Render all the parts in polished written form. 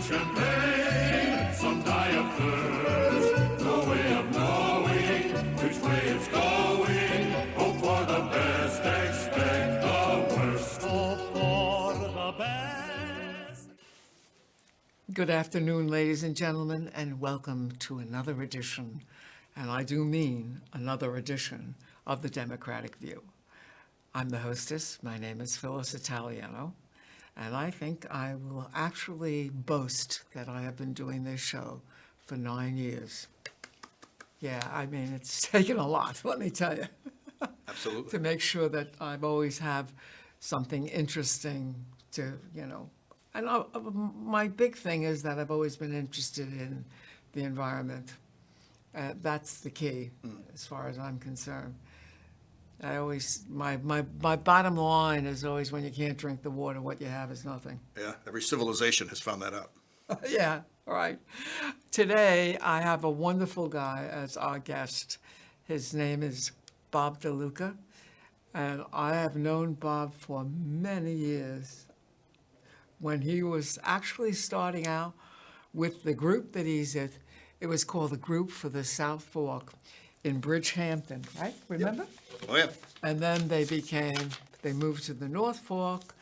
champagne, some die of thirst. No way of knowing which way it's going. Hope for the best, expect the worst. Hope for the best. Good afternoon, ladies and gentlemen, and welcome to another edition, and I do mean another edition, of the Democratic View. I'm the hostess. My name is Phyllis Italiano, and I think I will actually boast that I have been doing this show for 9 years. Yeah, I mean, it's taken a lot, let me tell you. Absolutely. To make sure that I've always have something interesting to, and my big thing is that I've always been interested in the environment. That's the key, as far as I'm concerned. I always, my bottom line is always, when you can't drink the water, what you have is nothing. Yeah, every civilization has found that out. Yeah, right. Today, I have a wonderful guy as our guest. His name is Bob DeLuca, and I have known Bob for many years. When he was actually starting out with the group that he's at, it was called the Group for the South Fork in Bridgehampton, right? Remember? Yep. Oh, yeah. And then they moved to the North Fork,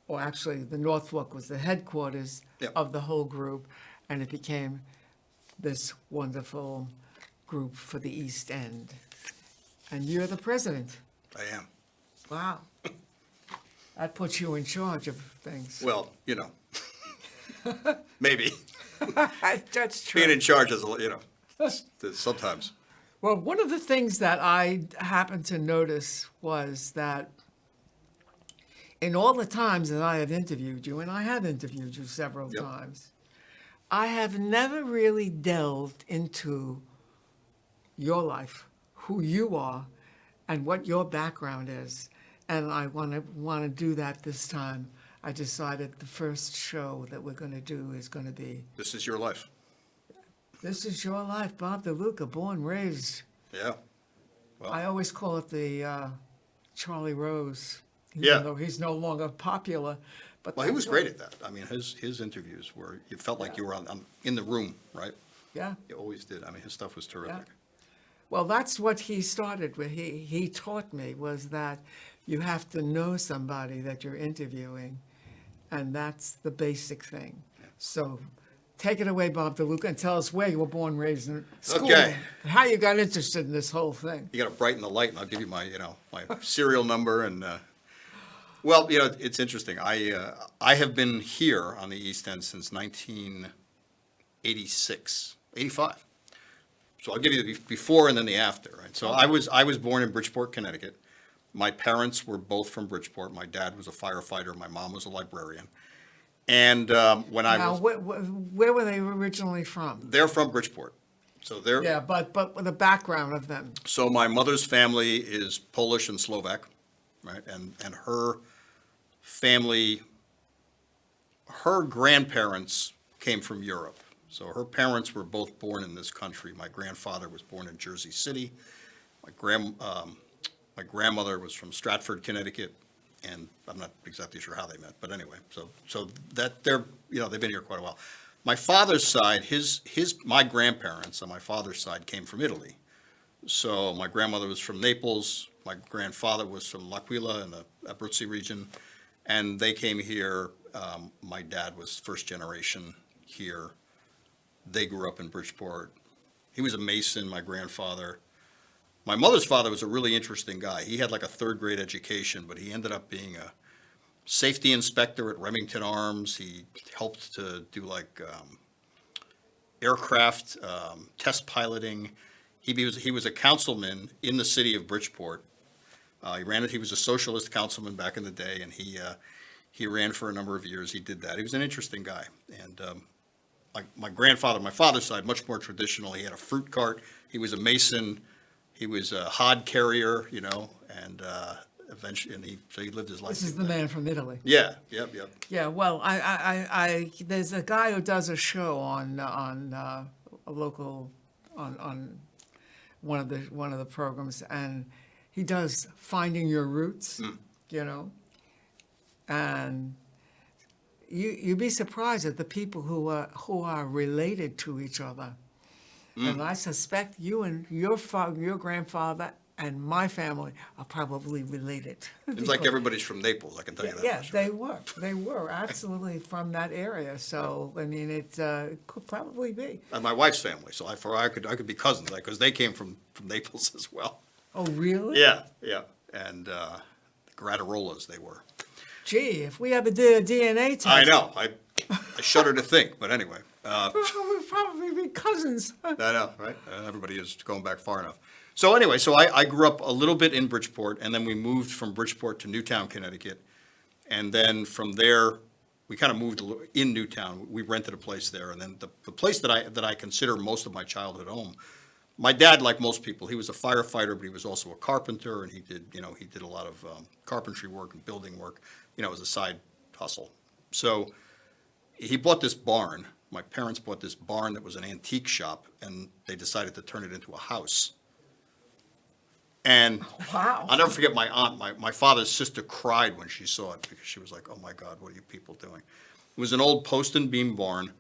or actually the North Fork was the headquarters Yep. of the whole group, and it became this wonderful group for the East End. And you're the president. I am. Wow. That puts you in charge of things. Well, maybe. That's true. Being in charge is, sometimes. Well, one of the things that I happened to notice was that in all the times that I have interviewed you, and I have interviewed you several Yep. times, I have never really delved into your life, who you are, and what your background is. And I want to do that this time. I decided the first show that we're going to do is going to be This is your life. This Is Your Life, Bob DeLuca, born, raised. Yeah. Well, I always call it the Charlie Rose, even Yeah. though he's no longer popular. But well, he that's was what- great at that. I mean, his interviews were, you felt like you were in the room, right? Yeah. You always did. I mean, his stuff was terrific. Well, that's what he started with. He taught me was that you have to know somebody that you're interviewing, and that's the basic thing. So take it away, Bob DeLuca, and tell us where you were born, raised in school. Okay. How you got interested in this whole thing. You got to brighten the light, and I'll give you my, my serial number. And well, it's interesting. I have been here on the East End since 1986, 85. So I'll give you the before and then the after. Right? So I was born in Bridgeport, Connecticut. My parents were both from Bridgeport. My dad was a firefighter. My mom was a librarian. And when I Now, was, where were they originally from? they're from Bridgeport. So they're Yeah, but with the background of them. So my mother's family is Polish and Slovak, right? And her family, her grandparents came from Europe. So her parents were both born in this country. My grandfather was born in Jersey City. My grandmother was from Stratford, Connecticut, and I'm not exactly sure how they met, but anyway, so that they've been here quite a while. My father's side, my grandparents on my father's side came from Italy. So my grandmother was from Naples, my grandfather was from L'Aquila in the Abruzzi region, and they came here. My dad was first generation here. They grew up in Bridgeport. He was a Mason, my grandfather. My mother's father was a really interesting guy. He had like a third grade education, but he ended up being a safety inspector at Remington Arms. He helped to do aircraft test piloting. He was a councilman in the city of Bridgeport. He was a socialist councilman back in the day, and he ran for a number of years. He did that. He was an interesting guy. And my grandfather, my father's side, much more traditional. He had a fruit cart. He was a Mason. He was a hod carrier, and eventually, so he lived his life. This is the man from Italy. Yeah, yep. Yeah, well, I there's a guy who does a show on a local on one of the programs, and he does Finding Your Roots, and you'd be surprised at the people who are related to each other. And I suspect you and your grandfather and my family are probably related. Seems like everybody's from Naples, I can tell you that. Yeah, much, right? they were absolutely from that area. So I mean, it could probably be. And my wife's family, so I could be cousins, because they came from Naples as well. Oh, really? Yeah, yeah, and Gratarolas they were. Gee, if we ever did a DNA test, I know, I shudder to think, but anyway. we'd probably be cousins. I know, right? Everybody is going back far enough. So anyway, so I grew up a little bit in Bridgeport, and then we moved from Bridgeport to Newtown, Connecticut. And then from there, we kind of moved in Newtown. We rented a place there. And then the place that I consider most of my childhood home, my dad, like most people, he was a firefighter, but he was also a carpenter, and he did a lot of carpentry work and building work, as a side hustle. So he bought this barn. My parents bought this barn that was an antique shop, and they decided to turn it into a house. And Wow. I'll never forget my aunt, my father's sister cried when she saw it, because she was like, oh my God, what are you people doing? It was an old post and beam barn,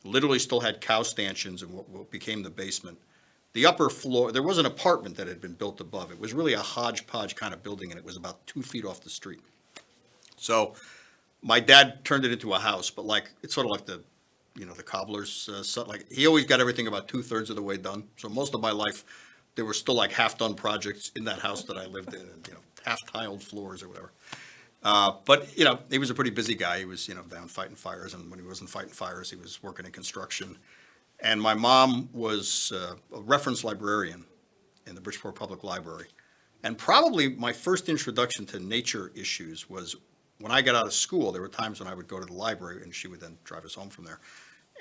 literally still had cow stanchions in what became the basement. The upper floor, there was an apartment that had been built above. It was really a hodgepodge kind of building, and it was about 2 feet off the street. So my dad turned it into a house, but it's sort of like the cobbler's son. Like, he always got everything about 2/3 of the way done. So most of my life, there were still half-done projects in that house that I lived in, and half-tiled floors or whatever. But he was a pretty busy guy. He was down fighting fires, and when he wasn't fighting fires, he was working in construction. And my mom was a reference librarian in the Bridgeport Public Library. And probably my first introduction to nature issues was when I got out of school. There were times when I would go to the library, and she would then drive us home from there.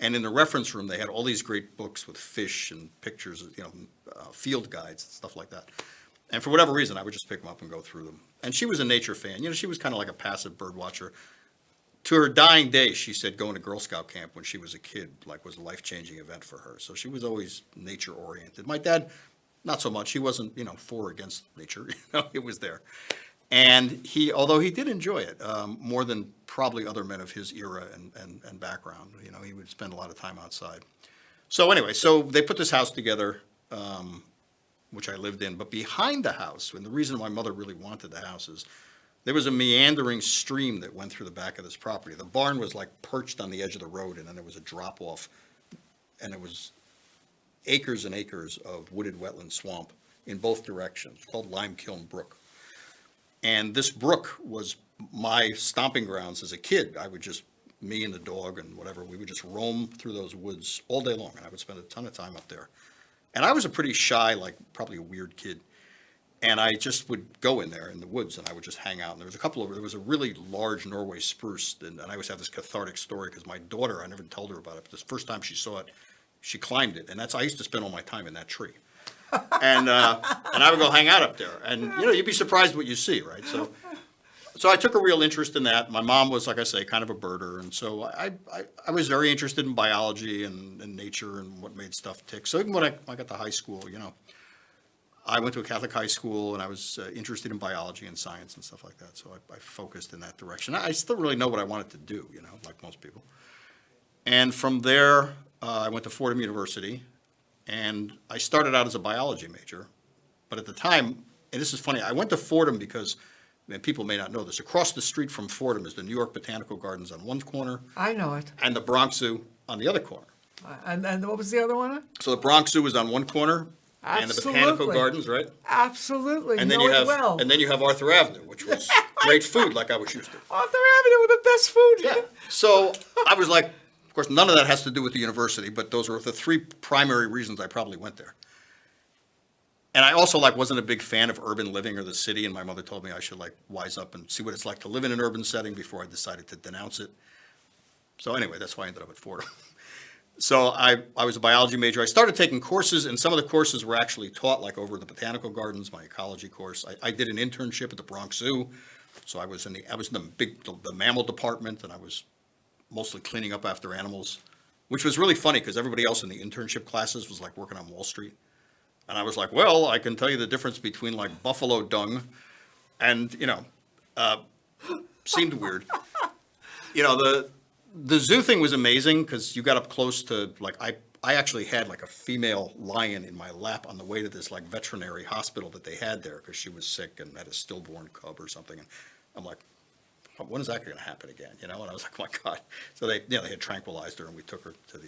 And in the reference room, they had all these great books with fish and pictures, field guides and stuff like that. And for whatever reason, I would just pick them up and go through them. And she was a nature fan. She was kind of like a passive bird watcher. To her dying day, she said going to Girl Scout camp when she was a kid was a life-changing event for her. So she was always nature-oriented. My dad, not so much. He wasn't, for or against nature. It was there. And although he did enjoy it, more than probably other men of his era and background, he would spend a lot of time outside. So anyway, so they put this house together, which I lived in. But behind the house, and the reason my mother really wanted the house is there was a meandering stream that went through the back of this property. The barn was perched on the edge of the road, and then there was a drop off, and it was acres and acres of wooded wetland swamp in both directions. It's called Lime Kiln Brook. And this brook was my stomping grounds as a kid. Me and the dog and whatever, we would just roam through those woods all day long, and I would spend a ton of time up there. And I was a pretty shy, probably a weird kid. And I just would go in there in the woods, and I would just hang out. And there was a really large Norway spruce, and I always have this cathartic story because my daughter, I never told her about it, but the first time she saw it, she climbed it. And I used to spend all my time in that tree. And I would go hang out up there. And, you'd be surprised what you see, right? So I took a real interest in that. My mom was, like I say, kind of a birder. And so I was very interested in biology and nature and what made stuff tick. So even when I got to high school, I went to a Catholic high school, and I was interested in biology and science and stuff like that. So I focused in that direction. I still really know what I wanted to do, like most people. And from there, I went to Fordham University, and I started out as a biology major. But at the time, and this is funny, I went to Fordham because, and people may not know this, across the street from Fordham is the New York Botanical Gardens on one corner. I know it. And the Bronx Zoo on the other corner. And what was the other one? So the Bronx Zoo is on one corner. And the Botanical Gardens, right? Absolutely. And then you have Arthur Avenue, which was great food, like I was used to. Arthur Avenue with the best food. Yeah. So I was like, of course, none of that has to do with the university, but those were the three primary reasons I probably went there. And I also wasn't a big fan of urban living or the city, and my mother told me I should wise up and see what it's like to live in an urban setting before I decided to denounce it. So anyway, that's why I ended up at Fordham. So I was a biology major. I started taking courses, and some of the courses were actually taught over at the Botanical Gardens, my ecology course. I did an internship at the Bronx Zoo, so I was in the mammal department, and I was mostly cleaning up after animals, which was really funny because everybody else in the internship classes was working on Wall Street. And I was like, well, I can tell you the difference between buffalo dung and, seemed weird. The zoo thing was amazing because you got up close to, like, I actually had like a female lion in my lap on the way to this like veterinary hospital that they had there because she was sick and had a stillborn cub or something. And I'm like, when is that going to happen again? You know? And I was like, oh my God. So they had tranquilized her and we took her to the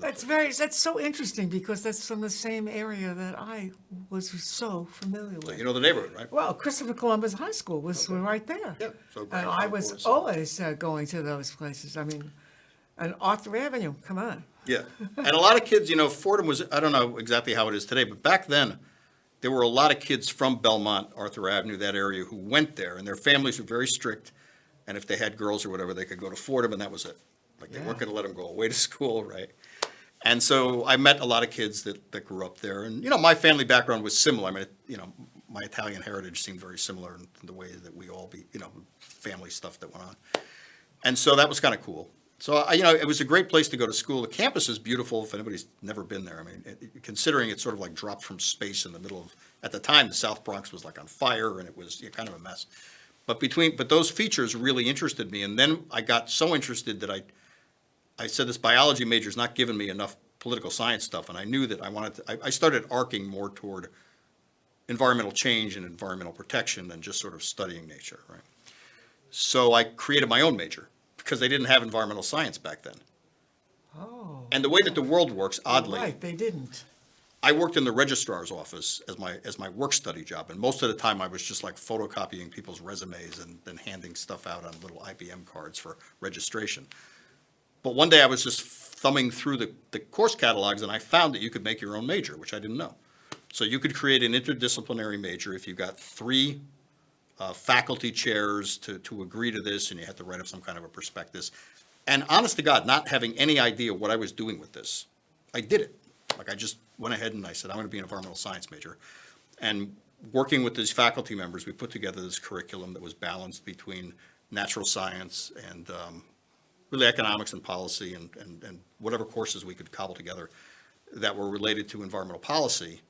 That's so interesting because that's from the same area that I was so familiar with. you know the neighborhood, right? Well, Christopher Columbus High School was right there. Yeah, so And Grand I was Concourse. always going to those places. I mean, and Arthur Avenue, come on. Yeah, and a lot of kids, Fordham was, I don't know exactly how it is today, but back then, there were a lot of kids from Belmont, Arthur Avenue, that area, who went there, and their families were very strict, and if they had girls or whatever, they could go to Fordham, and that was it. Like, they weren't going to let them go away to school, right? And so I met a lot of kids that grew up there, and, my family background was similar. I mean, my Italian heritage seemed very similar in the way that we all family stuff that went on. And so that was kind of cool. So, it was a great place to go to school. The campus is beautiful if anybody's never been there. I mean, considering it's sort of like dropped from space in the middle of, at the time, the South Bronx was like on fire and it was kind of a mess. But those features really interested me. And then I got so interested that I said, this biology major is not giving me enough political science stuff. And I knew that I started arcing more toward environmental change and environmental protection than just sort of studying nature, right? So I created my own major, because they didn't have environmental science back then. Oh. And the way that the world works, oddly, Right, they didn't. I worked in the registrar's office as my work study job, and most of the time I was just like photocopying people's resumes and then handing stuff out on little IBM cards for registration. But one day I was just thumbing through the course catalogs, and I found that you could make your own major, which I didn't know. So you could create an interdisciplinary major if you got 3 faculty chairs to agree to this, and you had to write up some kind of a prospectus. And honest to God, not having any idea what I was doing with this, I did it. Like, I just went ahead and I said, I'm going to be an environmental science major. And working with these faculty members, we put together this curriculum that was balanced between natural science and really economics and policy and whatever courses we could cobble together that were related to environmental policy.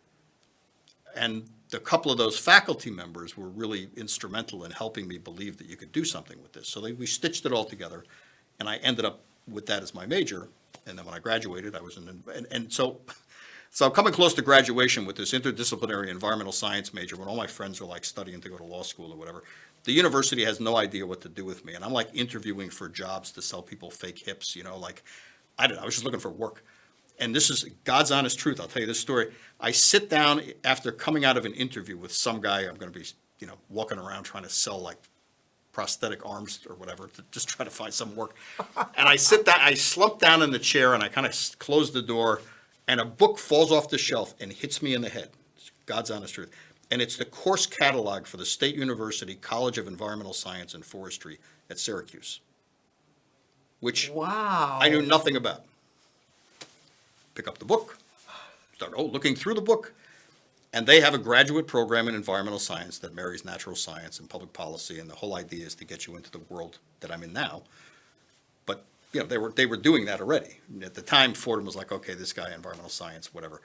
And a couple of those faculty members were really instrumental in helping me believe that you could do something with this. So we stitched it all together, and I ended up with that as my major. And then when I graduated, I was so I'm coming close to graduation with this interdisciplinary environmental science major when all my friends are like studying to go to law school or whatever. The university has no idea what to do with me, and I'm like interviewing for jobs to sell people fake hips, like, I don't know, I was just looking for work. And this is God's honest truth. I'll tell you this story. I sit down after coming out of an interview with some guy I'm going to be, walking around trying to sell like prosthetic arms or whatever to just try to find some work. And I sit down, I slump down in the chair and I kind of close the door, and a book falls off the shelf and hits me in the head. It's God's honest truth. And it's the course catalog for the State University College of Environmental Science and Forestry at Syracuse, which Wow. I knew nothing about. Pick up the book, start looking through the book, and they have a graduate program in environmental science that marries natural science and public policy, and the whole idea is to get you into the world that I'm in now. But they were doing that already. At the time, Fordham was like, okay, this guy, environmental science, whatever.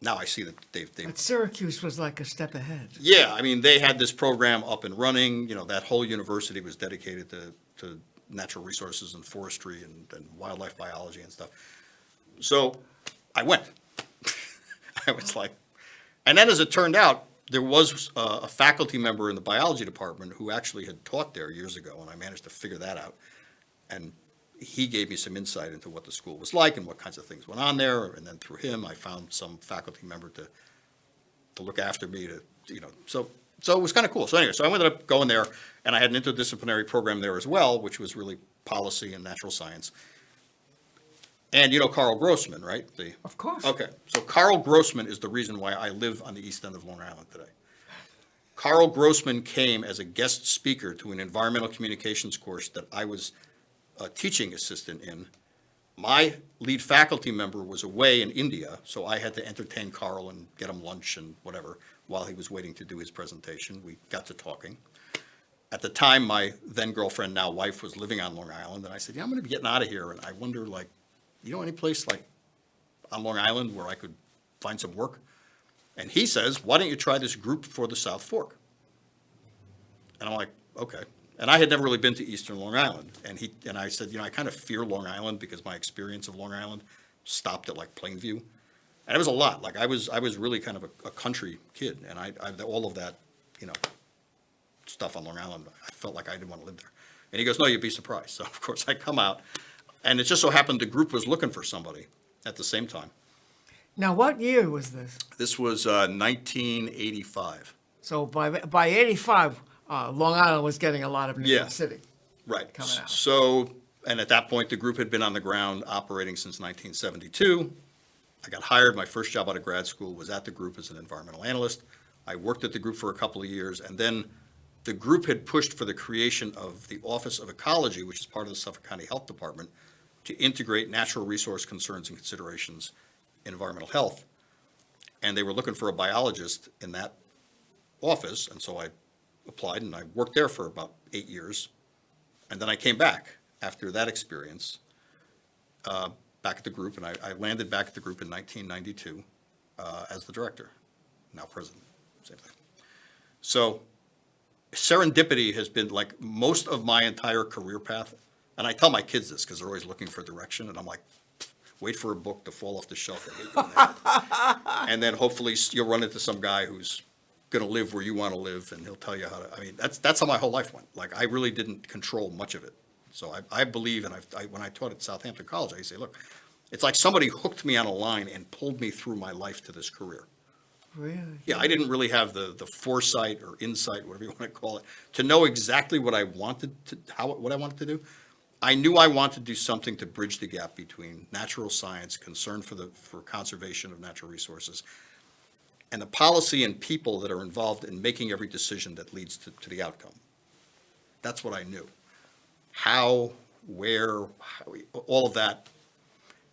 Now I see that they've But Syracuse was like a step ahead. yeah, I mean, they had this program up and running. That whole university was dedicated to natural resources and forestry and wildlife biology and stuff. So I went. I was like, and then as it turned out, there was a faculty member in the biology department who actually had taught there years ago, and I managed to figure that out. And he gave me some insight into what the school was like and what kinds of things went on there. And then through him, I found some faculty member to look after me so it was kind of cool. So anyway, so I ended up going there, and I had an interdisciplinary program there as well, which was really policy and natural science. And Carl Grossman, right? Of course. Okay, so Carl Grossman is the reason why I live on the east end of Long Island today. Carl Grossman came as a guest speaker to an environmental communications course that I was a teaching assistant in. My lead faculty member was away in India, so I had to entertain Carl and get him lunch and whatever while he was waiting to do his presentation. We got to talking. At the time, my then girlfriend, now wife, was living on Long Island, and I said, I'm going to be getting out of here, and I wonder, any place like on Long Island where I could find some work? And he says, why don't you try this group for the South Fork? And I'm like, okay. And I had never really been to Eastern Long Island. And I said, I kind of fear Long Island because my experience of Long Island stopped at like Plainview. And it was a lot. Like I was really kind of a country kid. And I all of that, stuff on Long Island, I felt like I didn't want to live there. And he goes, no, you'd be surprised. So of course I come out, and it just so happened the group was looking for somebody at the same time. Now, what year was this? This was 1985. So by 85, Long Island was getting a lot of New Yeah. York City. Right. Coming out. So, and at that point, the group had been on the ground operating since 1972. I got hired. My first job out of grad school was at the group as an environmental analyst. I worked at the group for a couple of years, and then the group had pushed for the creation of the Office of Ecology, which is part of the Suffolk County Health Department, to integrate natural resource concerns and considerations in environmental health. And they were looking for a biologist in that office, and so I applied, and I worked there for about 8 years. And then I came back after that experience, back at the group, and I landed back at the group in 1992 as the director, now president, same thing. So serendipity has been like most of my entire career path, and I tell my kids this because they're always looking for direction, and I'm like, wait for a book to fall off the shelf and hit you in the head. And then hopefully you'll run into some guy who's going to live where you want to live, and he'll tell you how to. I mean, that's how my whole life went. Like I really didn't control much of it. So I believe, and when I taught at Southampton College, I say, look, it's like somebody hooked me on a line and pulled me through my life to this career. Really? Yeah, I didn't really have the foresight or insight, whatever you want to call it, to know exactly what I wanted to do. I knew I wanted to do something to bridge the gap between natural science, concern for conservation of natural resources, and the policy and people that are involved in making every decision that leads to the outcome. That's what I knew. How, where, all of that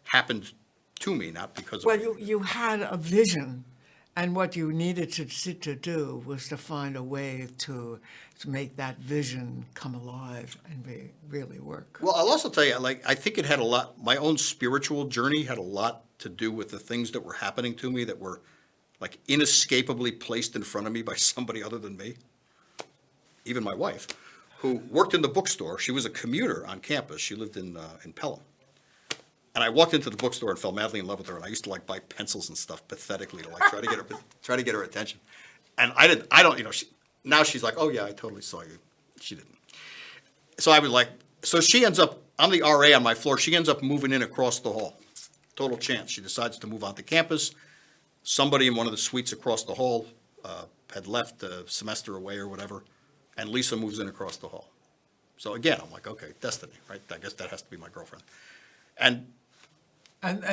happened to me, not because of Well, me. you had a vision, and what you needed to do was to find a way to make that vision come alive and really work. Well, I'll also tell you, like, I think it had a lot, my own spiritual journey had a lot to do with the things that were happening to me that were like inescapably placed in front of me by somebody other than me. Even my wife, who worked in the bookstore. She was a commuter on campus. She lived in Pelham. And I walked into the bookstore and fell madly in love with her. And I used to like buy pencils and stuff pathetically to like try to get her attention. And now she's like, oh yeah, I totally saw you. She didn't. So I was like, so she ends up, I'm the RA on my floor. She ends up moving in across the hall. Total chance. She decides to move onto campus. Somebody in one of the suites across the hall had left a semester away or whatever. And Lisa moves in across the hall. So again, I'm like, okay, destiny, right? I guess that has to be my girlfriend. And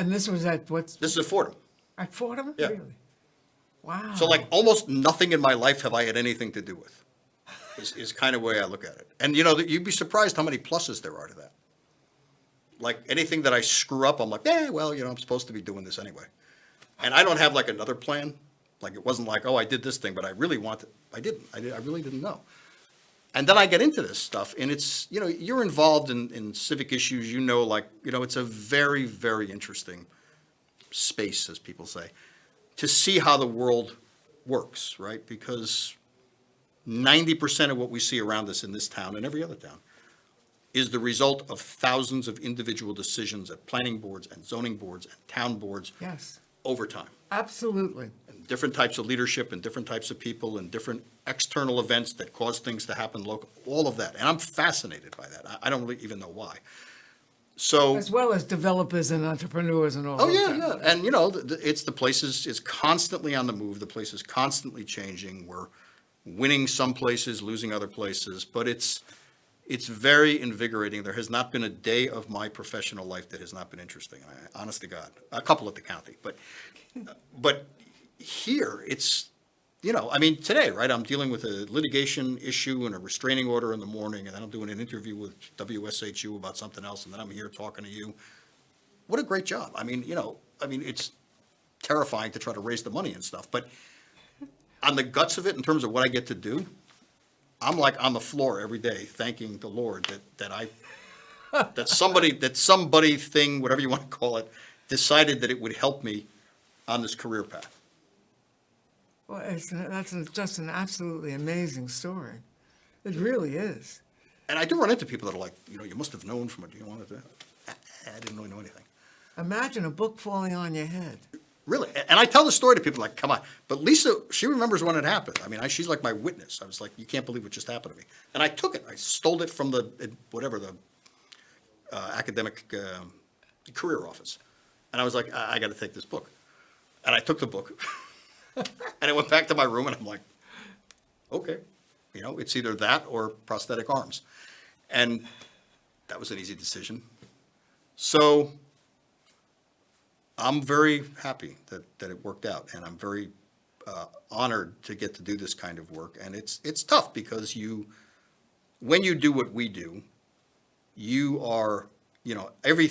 this was at what's this is at Fordham. at Fordham? Yeah. Really? Wow. So like almost nothing in my life have I had anything to do with, is kind of the way I look at it. And you'd be surprised how many pluses there are to that. Like anything that I screw up, I'm like, well, I'm supposed to be doing this anyway. And I don't have like another plan. Like it wasn't like, oh, I did this thing, but I really wanted, I didn't. I really didn't know. And then I get into this stuff, and it's, you're involved in civic issues, it's a very, very interesting space, as people say, to see how the world works, right? Because 90% of what we see around us in this town and every other town is the result of thousands of individual decisions at planning boards and zoning boards and town boards Yes, over time. absolutely. And different types of leadership and different types of people and different external events that cause things to happen local, all of that. And I'm fascinated by that. I don't really even know why. So. As well as developers and entrepreneurs and all Oh, those yeah, kinds yeah. of And, it's the places, it's constantly on the move. The place is constantly changing. We're winning some places, losing other places, but it's very invigorating. There has not been a day of my professional life that has not been interesting. Honest to God, a couple at the county, but here it's, today, right? I'm dealing with a litigation issue and a restraining order in the morning, and then I'm doing an interview with WSHU about something else, and then I'm here talking to you. What a great job. It's terrifying to try to raise the money and stuff, but on the guts of it, in terms of what I get to do, I'm like on the floor every day, thanking the Lord that somebody thing, whatever you want to call it, decided that it would help me on this career path. Well, that's just an absolutely amazing story. It really is. And I do run into people that are like, you must have known from it. You wanted to. I didn't really know anything. Imagine a book falling on your head. Really. And I tell the story to people like, come on. But Lisa, she remembers when it happened. I mean, she's like my witness. I was like, you can't believe what just happened to me. And I took it. I stole it from the academic career office. And I was like, I got to take this book. And I took the book. And I went back to my room and I'm like, okay. It's either that or prosthetic arms. And that was an easy decision. So I'm very happy that it worked out, and I'm very honored to get to do this kind of work. And it's tough because when you do what we do, you are, every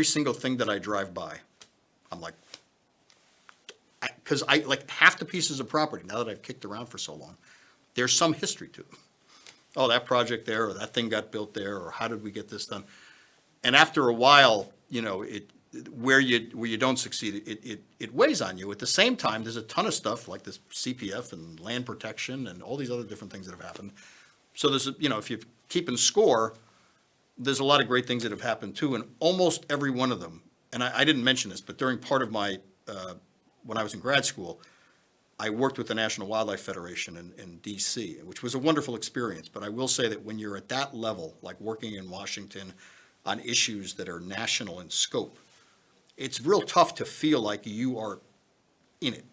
single thing that I drive by, I'm like, because I like half the pieces of property, now that I've kicked around for so long, there's some history to them. Oh, that project there, or that thing got built there, or how did we get this done? And after a while, where you don't succeed, it weighs on you. At the same time, there's a ton of stuff like this CPF and land protection and all these other different things that have happened. So there's, if you're keeping score, there's a lot of great things that have happened too, and almost every one of them. And I didn't mention this, but during part of my when I was in grad school, I worked with the National Wildlife Federation in D.C., which was a wonderful experience. But I will say that when you're at that level, like working in Washington on issues that are national in scope, it's real tough to feel like you are in it.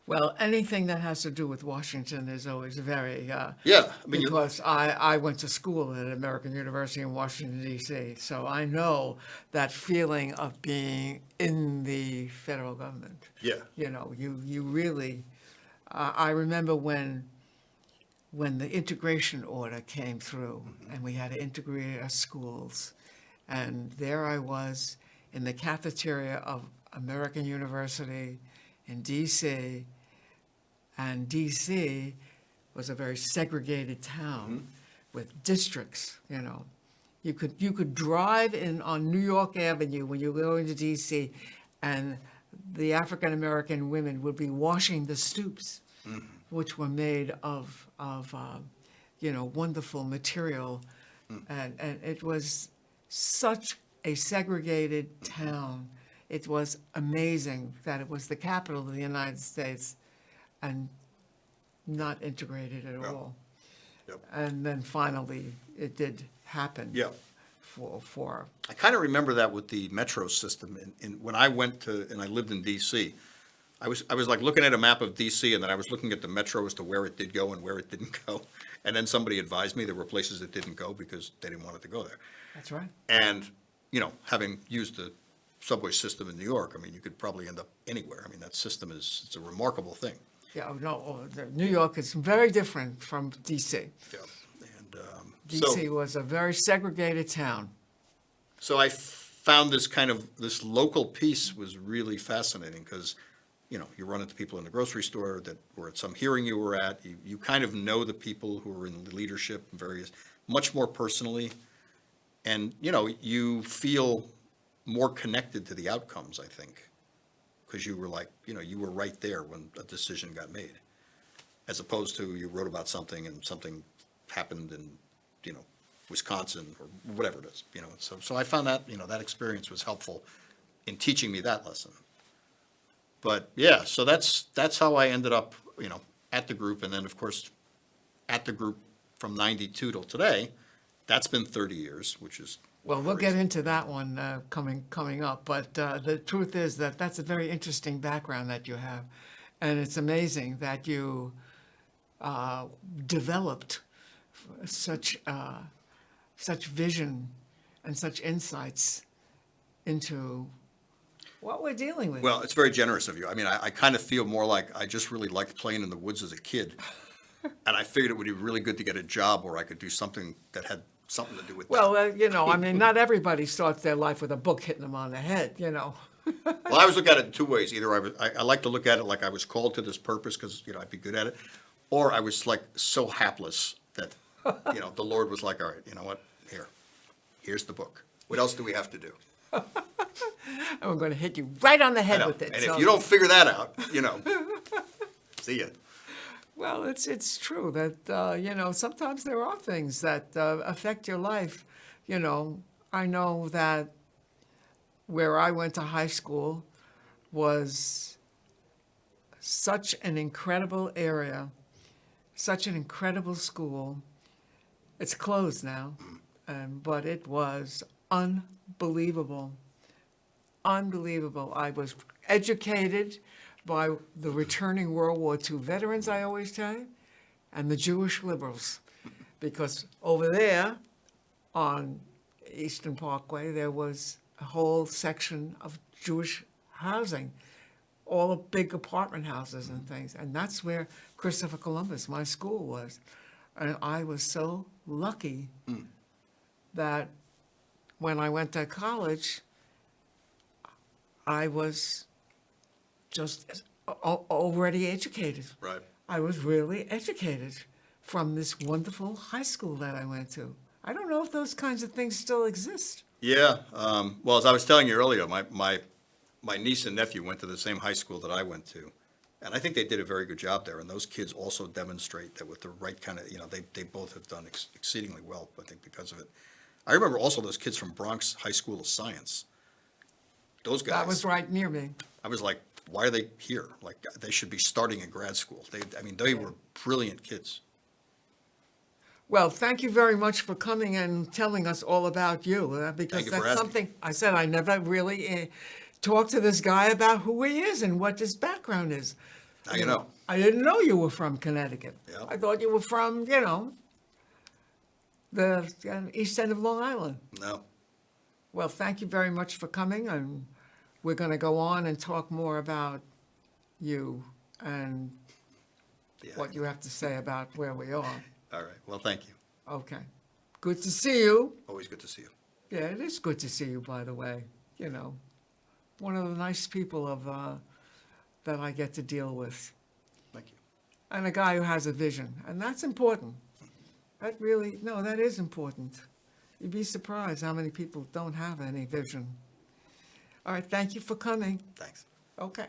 Well, anything that has to do with Washington is always very, Yeah, I mean, because I went to school at American University in Washington, D.C., so I know that feeling of being in the federal government. Yeah. You really, I remember when the integration order came through and we had to integrate our schools, and there I was in the cafeteria of American University in D.C., and D.C. was a very segregated town with districts, You could drive in on New York Avenue when you go into D.C., and the African-American women would be washing the stoops, which were made of wonderful material. And it was such a segregated town. It was amazing that it was the capital of the United States and not integrated at all. Yep. And then finally, it did happen. Yeah. For I kind of remember that with the metro system. When I went to, and I lived in D.C., I was like looking at a map of D.C., and then I was looking at the metro as to where it did go and where it didn't go. And then somebody advised me there were places that didn't go because they didn't want it to go there. That's right. And, having used the subway system in New York, I mean, you could probably end up anywhere. I mean, that system it's a remarkable thing. Yeah, New York is very different from D.C. Yeah. And D.C. was a very segregated town. So I found this local piece was really fascinating because, you run into people in the grocery store or at some hearing you were at, you kind of know the people who are in leadership and much more personally. And, you feel more connected to the outcomes, I think, because you were like, you were right there when a decision got made, as opposed to you wrote about something and something happened in, Wisconsin or whatever it is, So I found that, that experience was helpful in teaching me that lesson. But yeah, so that's how I ended up, at the group. And then, of course, at the group from 92 till today, that's been 30 years, which is Well, we'll get into that one coming up, but the truth is that that's a very interesting background that you have, and it's amazing that you developed such vision and such insights into what we're dealing with. Well, it's very generous of you. I mean, I kind of feel more like I just really liked playing in the woods as a kid, and I figured it would be really good to get a job where I could do something that had something to do with that. Well, I mean, not everybody starts their life with a book hitting them on the head, Well, I always look at it in two ways. Either I like to look at it like I was called to this purpose because, I'd be good at it, or I was like so hapless that, the Lord was like, all right, you know what, here's the book. What else do we have to do? and we're going to hit you right on the head with it. And if you don't figure that out, see ya. Well, it's true that, sometimes there are things that affect your life. I know that where I went to high school was such an incredible area, such an incredible school. It's closed now, but it was unbelievable. Unbelievable. I was educated by the returning World War II veterans, I always tell you, and the Jewish liberals. Because over there on Eastern Parkway, there was a whole section of Jewish housing, all the big apartment houses and things. And that's where Christopher Columbus, my school, was. And I was so lucky that when I went to college, I was just already educated. Right. I was really educated from this wonderful high school that I went to. I don't know if those kinds of things still exist. Yeah. Well, as I was telling you earlier, my niece and nephew went to the same high school that I went to. And I think they did a very good job there. And those kids also demonstrate that with the right kind of, they both have done exceedingly well, I think, because of it. I remember also those kids from Bronx High School of Science. Those guys. That was right near me. I was like, why are they here? Like, they should be starting in grad school. They were brilliant kids. Well, thank you very much for coming and telling us all about you, because Thank you for that's asking. something I said I never really talked to this guy about who he is and what his background is. Now you know. I didn't know you were from Connecticut. Yeah. I thought you were from, the east end of Long Island. No. Well, thank you very much for coming, and we're going to go on and talk more about you and Yeah. what you have to say about where we are. All right. Well, thank you. Okay. Good to see you. Always good to see you. Yeah, it is good to see you, by the way. One of the nice people that I get to deal with, Thank you. and a guy who has a vision, and that's important. That is important. You'd be surprised how many people don't have any vision. All right, thank you for coming. Thanks. Okay.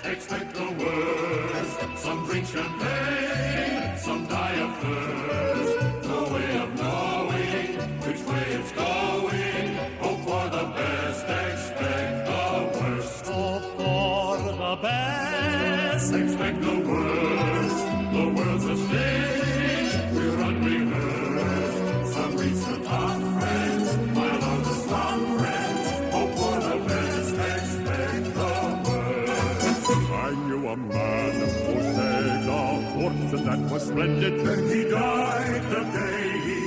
Expect the worst. Some drink champagne, some die of thirst. No way of knowing which way it's going. Hope for the best, expect the worst. Hope for the best. Expect the worst. The world's a stage, we're unrehearsed. Some reach the top, friends, while others stop, friends. Hope for the best, expect the worst. I knew a man who saved a fortune that was splendid. Then he died the day he